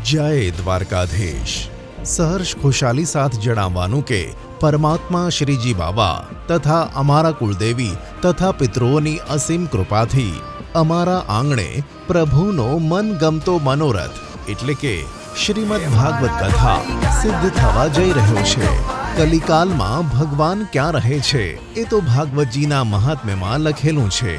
જય દ્વારકાધીશ। સહર્ષ ખુશાલી સાથ જણાવવાનું કે પરમાત્મા શ્રીજી બાવા તથા અમારા કુળદેવી તથા પિતૃઓની અસીમ કૃપાથી અમારા આંગણે પ્રભુનો મનગમતો મનોરથ એટલે કે શ્રીમદ ભાગવત કથા સિદ્ધ થવા જઈ રહ્યો છે। કલિકાલમાં ભગવાન ક્યાં રહે છે એ તો ભાગવતજીના મહાત્મ્યમાં લખેલું છે।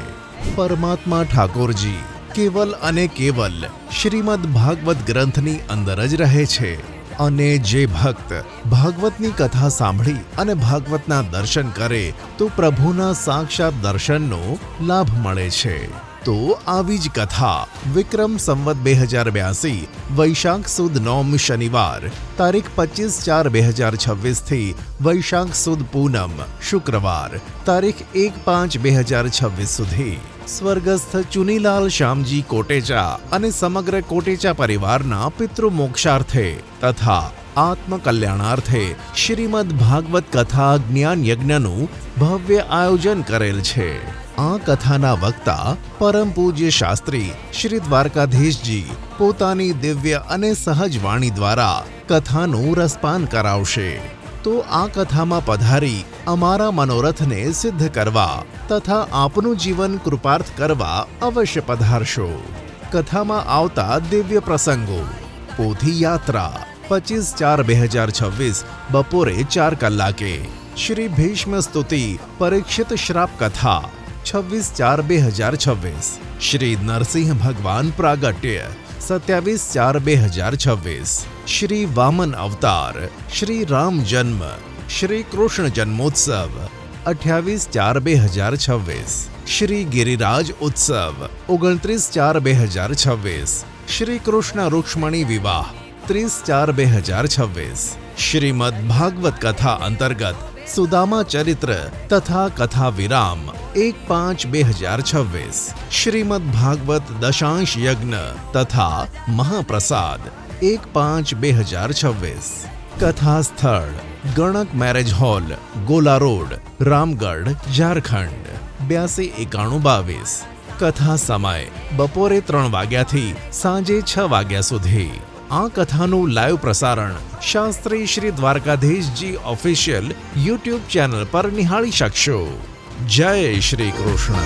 પરમાત્મા ઠાકોરજી કેવલ અને કેવલ શ્રીમદ ભાગવત ગ્રંથની અંદર જ રહે છે અને જે ભક્ત ભાગવતની કથા સાંભળી અને ભાગવતના દર્શન કરે તો પ્રભુના સાક્ષાત દર્શનનો લાભ મળે છે। તો આવી જ કથા વિક્રમ સંવત 2082 વૈશાખ સુદ નોમ શનિવાર તારીખ 25/4/2026 થી વૈશાખ સુદ પૂનમ શુક્રવાર તારીખ 1/5/2026 સુધી સ્વર્ગસ્થ ચુનીલાલ શ્યામજી કોટેચા અને સમગ્ર કોટેચા પરિવારના પિતૃ મોક્ષાર્થે તથા આત્મકલ્યાણાર્થે શ્રીમદ ભાગવત કથા જ્ઞાન યજ્ઞનું ભવ્ય આયોજન કરેલ છે। આ કથાના વક્તા પરમ પૂજ્ય શાસ્ત્રી શ્રી દ્વારકાધીશજી પોતાની દિવ્ય અને સહજ વાણી દ્વારા કથાનું રસપાન કરાવશે। તો આ કથામાં પધારી અમારા મનોરથને સિદ્ધ કરવા તથા આપનું જીવન કૃપાર્થ કરવા અવશ્ય પધારશો। કથામાં આવતા દિવ્ય પ્રસંગો: પોથી યાત્રા 25/4/2026 બપોરે 4 કલાકે, શ્રી ભીષ્મ સ્તુતિ પરીક્ષિત શ્રાપ કથા 26/4/2026, શ્રી નરસિંહ ભગવાન પ્રાગટ્ય 27/4/2026, શ્રી વામન અવતાર, શ્રી રામ જન્મ, શ્રી કૃષ્ણ જન્મોત્સવ 28/4/2026, શ્રી ગિરિરાજ ઉત્સવ 29/4/2026, શ્રી કૃષ્ણ રૂક્ષ્મણી વિવાહ 30/4/2026, શ્રીમદ ભાગવત કથા અંતર્ગત સુદામા ચરિત્ર તથા કથા વિરામ 1/5/2026, શ્રીમદ ભાગવત દશાંશ યજ્ઞ તથા મહાપ્રસાદ 1/5/2026। કથા સ્થળ ગણક મેરેજ હોલ, ગોલા રોડ, રામગઢ, ઝારખંડ 829122। કથા સમય બપોરે 3 વાગ્યાથી સાંજે 6 વાગ્યા સુધી। આ કથાનું લાઈવ પ્રસારણ Shastri Shri Dwarkadheeshji official YouTube channel પર નિહાળી શકશો। જય શ્રી કૃષ્ણ।